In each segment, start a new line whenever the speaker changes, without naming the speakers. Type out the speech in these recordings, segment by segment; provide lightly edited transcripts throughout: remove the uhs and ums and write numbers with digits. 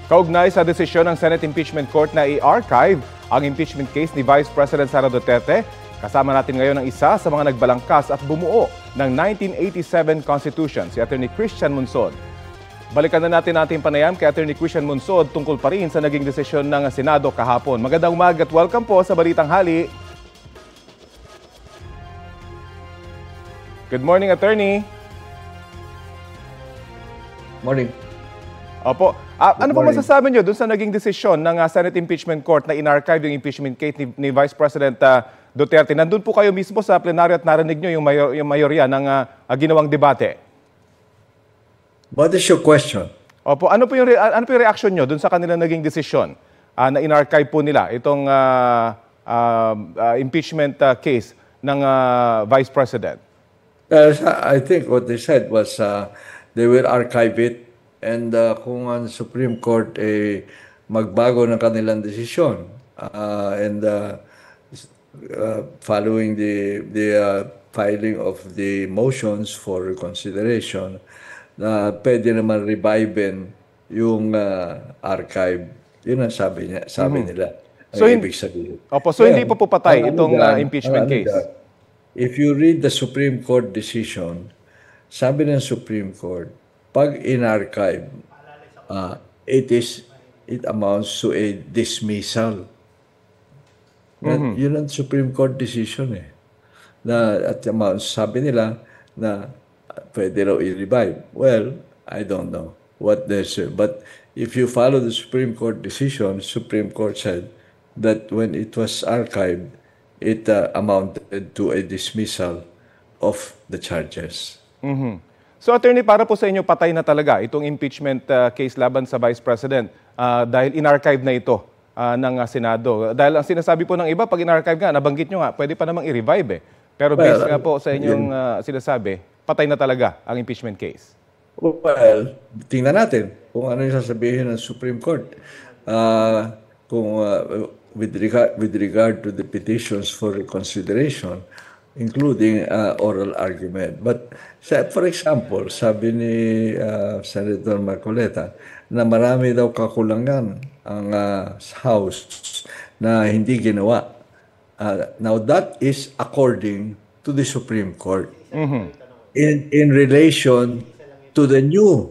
Kaugnay sa desisyon ng Senate Impeachment Court na i-archive ang impeachment case ni Vice President Sara Duterte, kasama natin ngayon ang isa sa mga nagbalangkas at bumuo ng 1987 Constitution, si Atty. Christian Munsod. Balikan na natin ating panayam kay Atty. Christian Munsod tungkol pa rin sa naging desisyon ng Senado kahapon. Magandang umaga at welcome po sa Balitang Hali. Good morning, Attorney.
Morning.
Opo. Ano po masasabi niyo dun sa naging desisyon ng Senate Impeachment Court na in-archive yung impeachment case ni Vice President Duterte? Nandun po kayo mismo sa plenaryo at narinig niyo yung mayorya ng ginawang debate.
What is your question?
Opo, ano po yung reaction niyo dun sa kanilang naging desisyon na in-archive po nila itong impeachment case ng Vice President?
I think what they said was they will archive it. And kung ang Supreme Court magbago ng kanilang desisyon following the filing of the motions for reconsideration, pwede naman revive yung archive. Yun ang sabi nila.
So, ibig sabihin. Opo, so hindi pa po patay itong impeachment case?
If you read the Supreme Court decision, sabi ng Supreme Court, pag in-archive, it amounts to a dismissal. Yun ang Supreme Court decision at amounts, sabi nila na pwede raw i-revive. Well, I don't know what they say. But if you follow the Supreme Court decision, Supreme Court said that when it was archived, it amounted to a dismissal of the charges.
So, Attorney, para po sa inyo, patay na talaga itong impeachment case laban sa Vice President dahil in-archive na ito ng Senado. Dahil ang sinasabi po ng iba, pag in-archive nga, nabanggit nyo nga, pwede pa namang i-revive Pero based nga po sa inyong sinasabi, patay na talaga ang impeachment case.
Well, tingnan natin kung ano yung sasabihin ng Supreme Court. With regard to the petitions for reconsideration, including oral argument. But for example, sabi ni Senator Marcoleta na marami daw kakulangan ang House na hindi ginawa. Now that is according to the Supreme Court. In relation to the new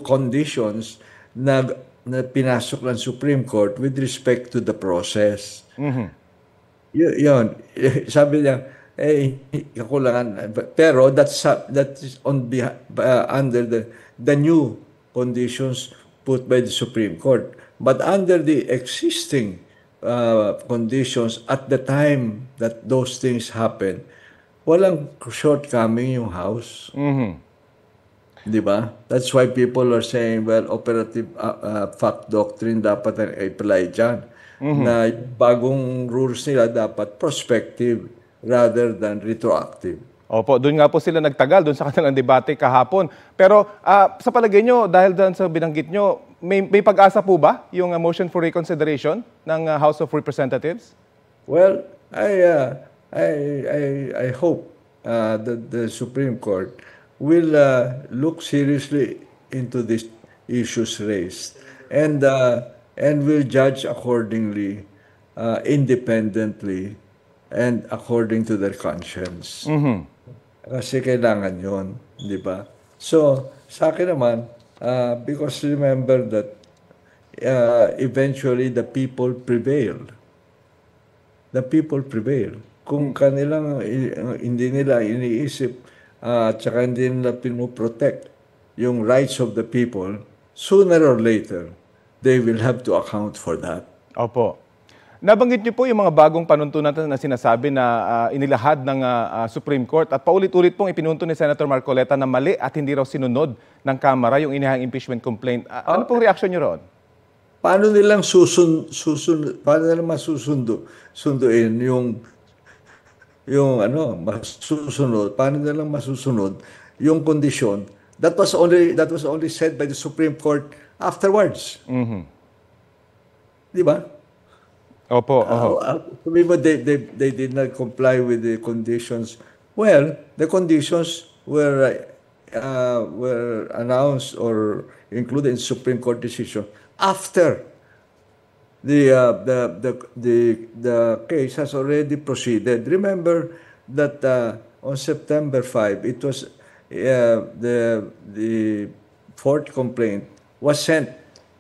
conditions na pinasok ng Supreme Court with respect to the process. Yun. Sabi niya, kakulangan. Pero that is under the new conditions put by the Supreme Court. But under the existing conditions at the time that those things happen, walang shortcoming yung House. Di ba? That's why people are saying, well, operative fact doctrine dapat ang apply dyan. Na bagong rules nila dapat prospective rather than retroactive.
Opo, doon nga po sila nagtagal, doon sa kanilang debate kahapon. Pero sa palagay nyo, dahil doon sa binanggit nyo, may pag-asa po ba yung motion for reconsideration ng House of Representatives?
Well, I hope that the Supreme Court will look seriously into these issues raised and will judge accordingly, independently, and according to their conscience. Kasi kailangan yun, di ba? So, sa akin naman, because remember that eventually the people prevail. The people prevail. Kung kanilang hindi nila iniisip at saka hindi nila pinoprotect yung rights of the people, sooner or later, they will have to account for that.
Opo. Nabanggit niyo po yung mga bagong panuntunan na sinasabi na inilahad ng Supreme Court at paulit-ulit pong ipinunto ni Senator Marcoleta na mali at hindi raw sinunod ng Kamara yung inihang impeachment complaint. Ano pong reaksyon niyo roon?
Paano nilang sunduin yung masusunod, paano nilang masusunod yung kondisyon that was only said by the Supreme Court afterwards. Di ba?
Opo, oho.
Sabi mo, they did not comply with the conditions. Well, the conditions were announced or included in Supreme Court decision after the case has already proceeded. Remember that on September 5, it was the fourth complaint was sent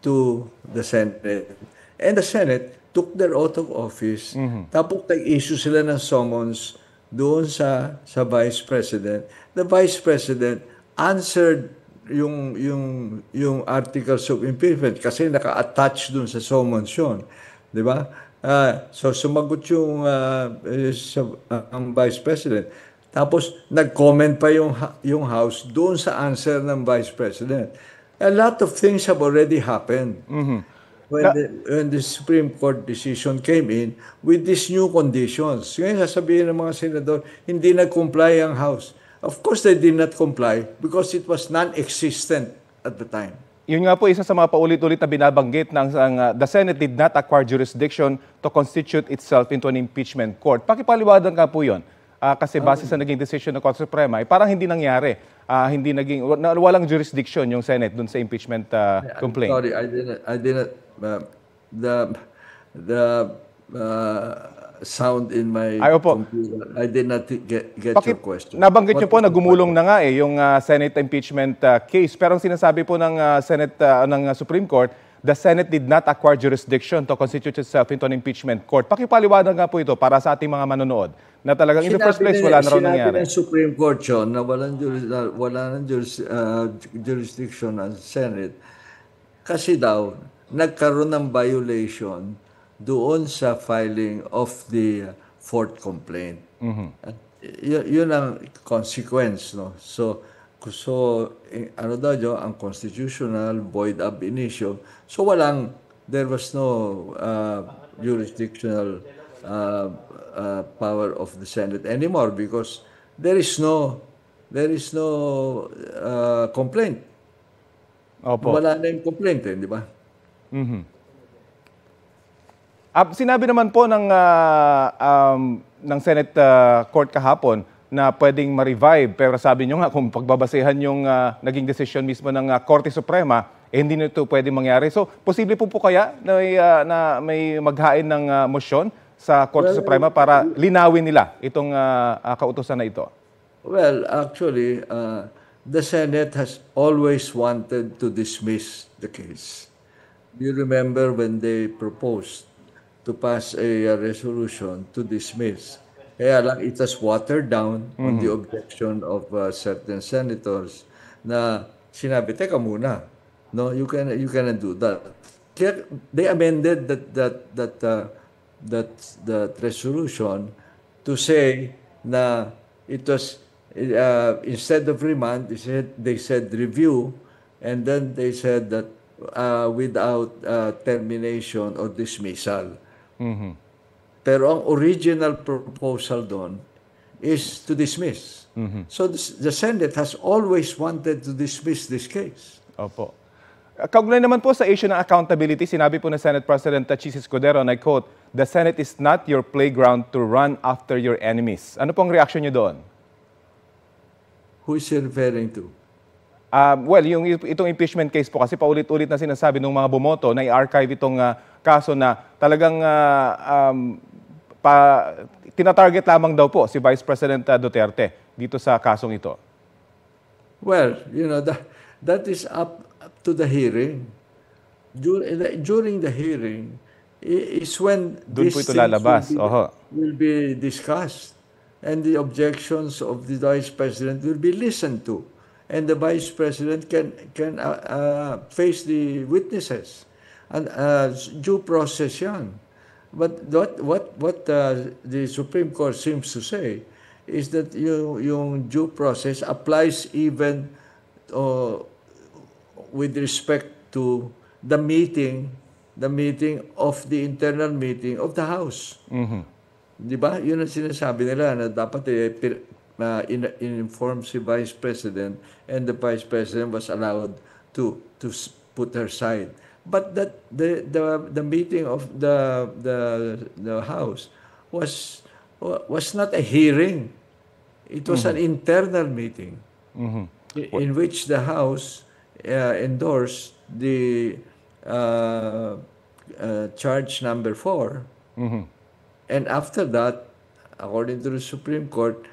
to the Senate, and the Senate took their oath of office. Tapos nag-issue sila ng summons doon sa Vice President. The Vice President answered yung articles of impeachment kasi naka-attach dun sa summons yun. Di ba? So sumagot ang Vice President. Tapos nag-comment pa yung House doon sa answer ng Vice President. A lot of things have already happened. When the Supreme Court decision came in with these new conditions. Ngayon sasabihin ng mga senador, hindi nag-comply ang House. Of course, they did not comply because it was non-existent at the time.
Yun nga po, isa sa mga paulit-ulit na binabanggit ng the Senate did not acquire jurisdiction to constitute itself into an impeachment court. Pakipaliwanag nga po yun. Kasi base sa naging decision ng Korte Suprema, parang hindi nangyari. Walang jurisdiction yung Senate dun sa impeachment complaint.
Sorry, I didn't the sound in my computer. I did not get your question.
Nabanggit niyo po na gumulong na nga yung Senate impeachment case. Pero ang sinasabi po ng Senate ng Supreme Court, the Senate did not acquire jurisdiction to constitute itself into an impeachment court. Pakipaliwanag nga po ito para sa ating mga manonood na talagang in the first place wala na raw nangyari.
Sinabi ng Supreme Court yun na wala ng jurisdiction ng Senate kasi daw nagkaroon ng violation doon sa filing of the fourth complaint. Yun ang consequence, no? So ano daw yun, ang constitutional void ab initio. So there was no jurisdictional power of the Senate anymore because there is no complaint.
Opo.
Wala na yung complaint, di ba?
Sinabi naman po ng Senate Court kahapon na pwedeng ma-revive, pero sabi nyo nga kung pagbabasehan yung naging desisyon mismo ng Korte Suprema, hindi na ito pwedeng mangyari. So, posible po kaya na may maghain ng motion sa Korte Suprema para linawin nila itong kautusan na ito?
Well, actually, the Senate has always wanted to dismiss the case. Do you remember when they proposed to pass a resolution to dismiss? Kaya lang, it was watered down on the objection of certain senators na sinabi, teka muna, no, you cannot do that. They amended that resolution to say na it was instead of remand, they said review, and then they said that without termination or dismissal. Pero ang original proposal doon is to dismiss. So the Senate has always wanted to dismiss this case.
Opo. Kaugnay naman po sa issue ng accountability, sinabi po ng Senate President Chis Escudero, and I quote, "The Senate is not your playground to run after your enemies." Ano pong reaction niyo doon?
Who is he referring to?
Well, itong impeachment case po kasi paulit-ulit na sinasabi ng mga bumoto na i-archive itong kaso na talagang tinatarget lamang daw po si Vice President Duterte dito sa kasong ito.
Well, that is up to the hearing. During the hearing is when
doon po ito lalabas.
Will be discussed, and the objections of the Vice President will be listened to. And the Vice President can face the witnesses, and due process yan. But what the Supreme Court seems to say is that yung due process applies even with respect to the meeting of the internal meeting of the House. Di ba? Yun ang sinasabi nila na dapat inform si Vice President, and the Vice President was allowed to put her side. but that the meeting of the House was not a hearing. It was an internal meeting in which the House endorsed the charge number 4. And after that, according to the Supreme Court,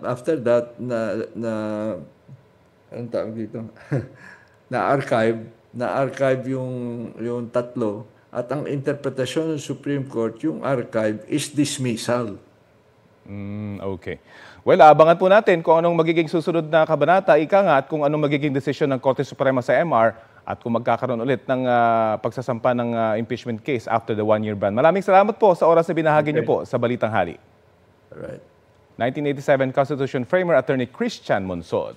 after that, anong tawag dito? na-archive yung tatlo. At ang interpretasyon ng Supreme Court, yung archive is dismissal.
Okay. Well, abangan po natin kung anong magiging susunod na kabanata, ika nga, at kung anong magiging desisyon ng Korte Suprema sa MR at kung magkakaroon ulit ng pagsasampa ng impeachment case after the one-year ban. Maraming salamat po sa oras na binahagi niyo po sa Balitang Hali.
Alright.
1987 Constitution Framer Attorney Christian Monsod.